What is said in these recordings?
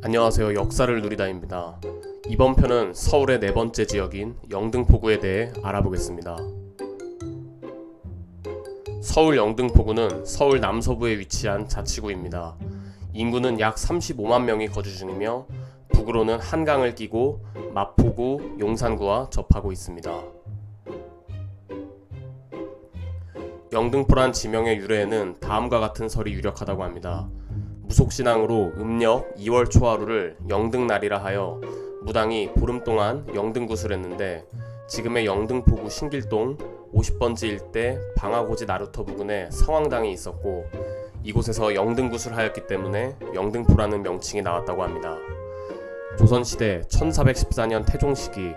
안녕하세요. 역사를 누리다입니다. 이번 편은 서울의 네 번째 지역인 영등포구에 대해 알아보겠습니다. 서울 영등포구는 서울 남서부에 위치한 자치구입니다. 인구는 약 35만 명이 거주 중이며 북으로는 한강을 끼고 마포구, 용산구와 접하고 있습니다. 영등포란 지명의 유래에는 다음과 같은 설이 유력하다고 합니다. 무속신앙으로 음력 2월 초하루를 영등날이라 하여 무당이 보름 동안 영등굿을 했는데 지금의 영등포구 신길동 50번지 일대 방화고지 나루터 부근에 성황당이 있었고 이곳에서 영등굿을 하였기 때문에 영등포라는 명칭이 나왔다고 합니다. 조선시대 1414년 태종 시기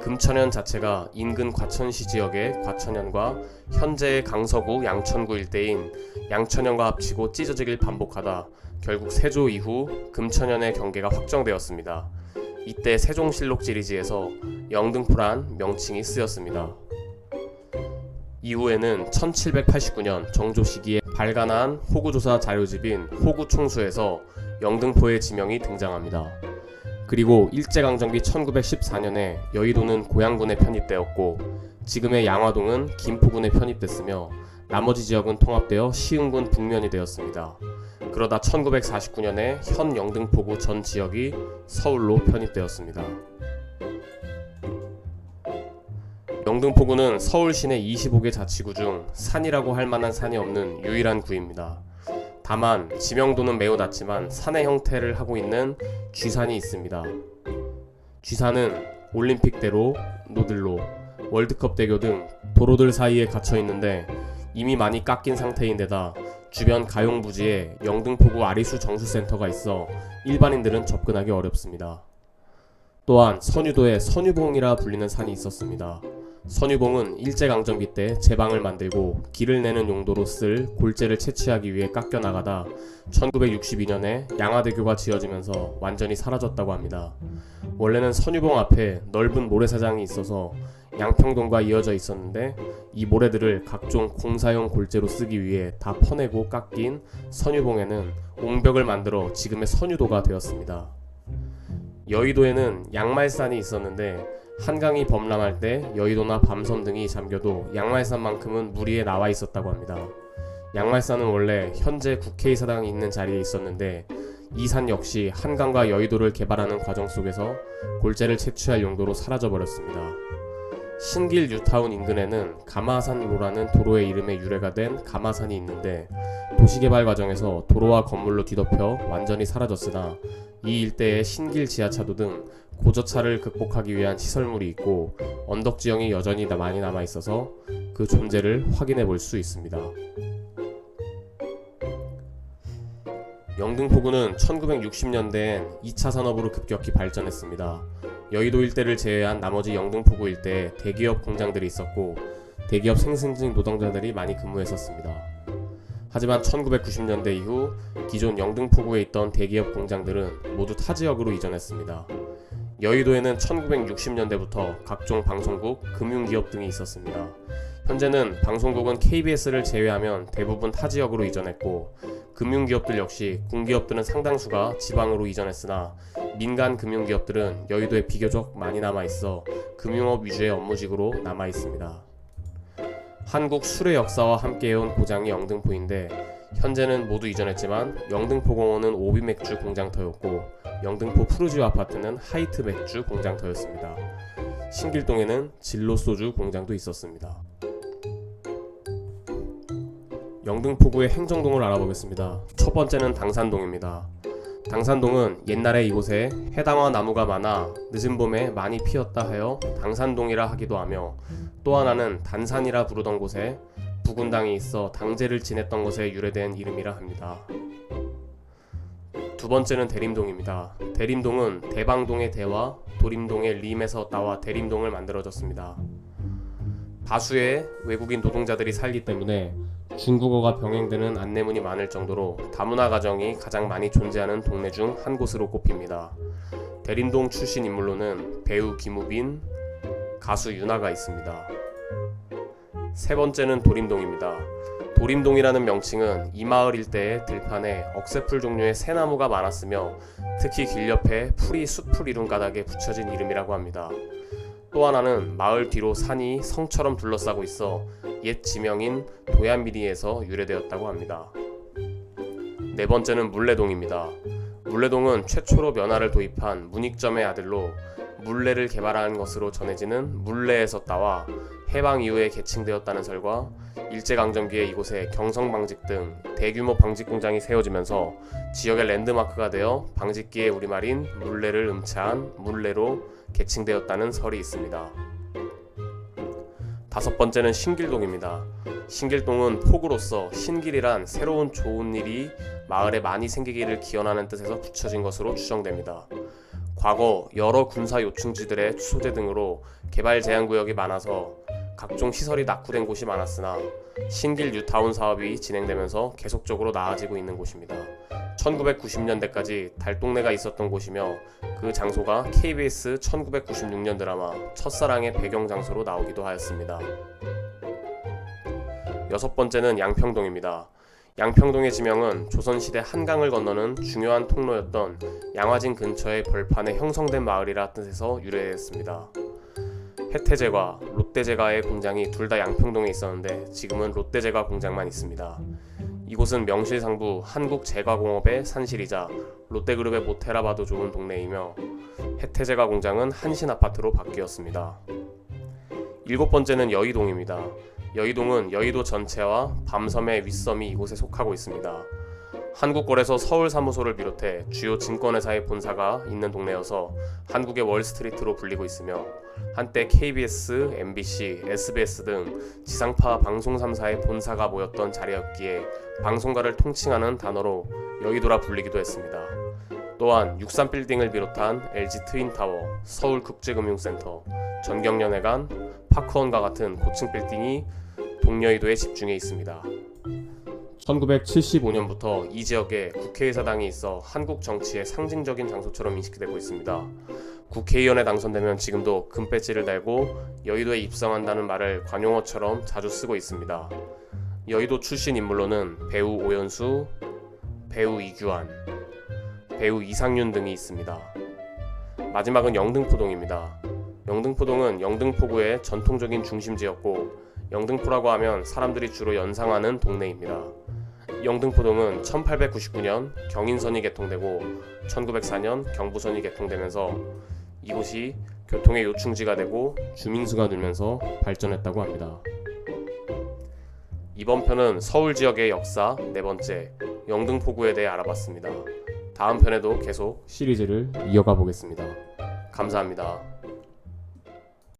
금천현 자체가 인근 과천시 지역의 과천현과 현재의 강서구 양천구 일대인 양천현과 합치고 찢어지길 반복하다 결국 세조 이후 금천현의 경계가 확정되었습니다. 이때 세종실록 지리지에서 영등포란 명칭이 쓰였습니다. 이후에는 1789년 정조 시기에 발간한 호구조사 자료집인 호구총수에서 영등포의 지명이 등장합니다. 그리고 일제강점기 1914년에 여의도는 고양군에 편입되었고 지금의 양화동은 김포군에 편입됐으며 나머지 지역은 통합되어 시흥군 북면이 되었습니다. 그러다 1949년에 현 영등포구 전 지역이 서울로 편입되었습니다. 영등포구는 서울 시내 25개 자치구 중 산이라고 할 만한 산이 없는 유일한 구입니다. 다만 지명도는 매우 낮지만 산의 형태를 하고 있는 쥐산이 있습니다. 쥐산은 올림픽대로, 노들로, 월드컵대교 등 도로들 사이에 갇혀 있는데 이미 많이 깎인 상태인데다 주변 가용부지에 영등포구 아리수 정수센터가 있어 일반인들은 접근하기 어렵습니다. 또한 선유도에 선유봉이라 불리는 산이 있었습니다. 선유봉은 일제강점기 때 제방을 만들고 길을 내는 용도로 쓸 골재를 채취하기 위해 깎여 나가다 1962년에 양화대교가 지어지면서 완전히 사라졌다고 합니다. 원래는 선유봉 앞에 넓은 모래사장이 있어서 양평동과 이어져 있었는데 이 모래들을 각종 공사용 골재로 쓰기 위해 다 퍼내고 깎인 선유봉에는 옹벽을 만들어 지금의 선유도가 되었습니다. 여의도에는 양말산이 있었는데 한강이 범람할 때 여의도나 밤섬 등이 잠겨도 양말산만큼은 물 위에 나와 있었다고 합니다. 양말산은 원래 현재 국회의사당이 있는 자리에 있었는데 이 산 역시 한강과 여의도를 개발하는 과정 속에서 골재를 채취할 용도로 사라져버렸습니다. 신길 뉴타운 인근에는 가마산로라는 도로의 이름에 유래가 된 가마산이 있는데 도시개발 과정에서 도로와 건물로 뒤덮여 완전히 사라졌으나 이 일대에 신길 지하차도 등 고저차를 극복하기 위한 시설물이 있고 언덕 지형이 여전히 많이 남아있어서 그 존재를 확인해 볼 수 있습니다. 영등포구는 1960년대엔 2차 산업으로 급격히 발전했습니다. 여의도 일대를 제외한 나머지 영등포구 일대에 대기업 공장들이 있었고 대기업 생승직 노동자들이 많이 근무했었습니다. 하지만 1990년대 이후 기존 영등포구에 있던 대기업 공장들은 모두 타 지역으로 이전했습니다. 여의도에는 1960년대부터 각종 방송국, 금융기업 등이 있었습니다. 현재는 방송국은 KBS를 제외하면 대부분 타 지역으로 이전했고 금융기업들 역시 공기업들은 상당수가 지방으로 이전했으나 민간 금융기업들은 여의도에 비교적 많이 남아있어 금융업 위주의 업무직으로 남아있습니다. 한국 술의 역사와 함께해온 고장이 영등포인데 현재는 모두 이전했지만 영등포공원은 오비맥주 공장터였고 영등포 푸르지오 아파트는 하이트 맥주 공장터였습니다. 신길동에는 진로소주 공장도 있었습니다. 영등포구의 행정동을 알아보겠습니다. 첫 번째는 당산동입니다. 당산동은 옛날에 이곳에 해당화 나무가 많아 늦은 봄에 많이 피었다 하여 당산동이라 하기도 하며 또 하나는 단산이라 부르던 곳에 부군당이 있어 당제를 지냈던 것에 유래된 이름이라 합니다. 두 번째는 대림동입니다. 대림동은 대방동의 대와 도림동의 림에서 따와 대림동을 만들어졌습니다. 다수의 외국인 노동자들이 살기 때문에 중국어가 병행되는 안내문이 많을 정도로 다문화 가정이 가장 많이 존재하는 동네 중 한 곳으로 꼽힙니다. 대림동 출신 인물로는 배우 김우빈, 가수 윤아가 있습니다. 세 번째는 도림동입니다. 도림동이라는 명칭은 이 마을 일대의 들판에 억새풀 종류의 새나무가 많았으며 특히 길 옆에 풀이 숲을 이룬 가닥에 붙여진 이름이라고 합니다. 또 하나는 마을 뒤로 산이 성처럼 둘러싸고 있어 옛 지명인 도얀미리에서 유래되었다고 합니다. 네 번째는 물레동입니다. 물레동은 최초로 면화를 도입한 문익점의 아들로 물레를 개발한 것으로 전해지는 물레에서 따와 해방 이후에 개칭되었다는 설과 일제강점기에 이곳에 경성방직 등 대규모 방직 공장이 세워지면서 지역의 랜드마크가 되어 방직기의 우리말인 물레를 음차한 물레로 개칭되었다는 설이 있습니다. 다섯 번째는 신길동입니다. 신길동은 폭우로서 신길이란 새로운 좋은 일이 마을에 많이 생기기를 기원하는 뜻에서 붙여진 것으로 추정됩니다. 과거 여러 군사 요충지들의 소재 등으로 개발 제한 구역이 많아서 각종 시설이 낙후된 곳이 많았으나 신길 뉴타운 사업이 진행되면서 계속적으로 나아지고 있는 곳입니다. 1990년대까지 달동네가 있었던 곳이며 그 장소가 KBS 1996년 드라마 첫사랑의 배경 장소로 나오기도 하였습니다. 여섯 번째는 양평동입니다. 양평동의 지명은 조선시대 한강을 건너는 중요한 통로였던 양화진 근처의 벌판에 형성된 마을이라 뜻에서 유래했습니다. 혜태제과, 롯데제과의 공장이 둘 다 양평동에 있었는데 지금은 롯데제과 공장만 있습니다. 이곳은 명실상부 한국제과공업의 산실이자 롯데그룹의 모테라 봐도 좋은 동네이며 혜태제과 공장은 한신아파트로 바뀌었습니다. 일곱 번째는 여의동입니다. 여의동은 여의도 전체와 밤섬의 윗섬이 이곳에 속하고 있습니다. 한국거래소 서울사무소를 비롯해 주요 증권회사의 본사가 있는 동네여서 한국의 월스트리트로 불리고 있으며 한때 KBS, MBC, SBS 등 지상파 방송 3사의 본사가 모였던 자리였기에 방송가를 통칭하는 단어로 여의도라 불리기도 했습니다. 또한 63빌딩을 비롯한 LG 트윈타워, 서울국제금융센터, 전경련회관, 파크원과 같은 고층 빌딩이 동여의도에 집중해 있습니다. 1975년부터 이 지역에 국회의사당이 있어 한국 정치의 상징적인 장소처럼 인식되고 있습니다. 국회의원에 당선되면 지금도 금배지를 달고 여의도에 입성한다는 말을 관용어처럼 자주 쓰고 있습니다. 여의도 출신 인물로는 배우 오연수, 배우 이규환, 배우 이상윤 등이 있습니다. 마지막은 영등포동입니다. 영등포동은 영등포구의 전통적인 중심지였고 영등포라고 하면 사람들이 주로 연상하는 동네입니다. 영등포동은 1899년 경인선이 개통되고 1904년 경부선이 개통되면서 이곳이 교통의 요충지가 되고 주민수가 늘면서 발전했다고 합니다. 이번 편은 서울 지역의 역사 네 번째 영등포구에 대해 알아봤습니다. 다음 편에도 계속 시리즈를 이어가 보겠습니다. 감사합니다.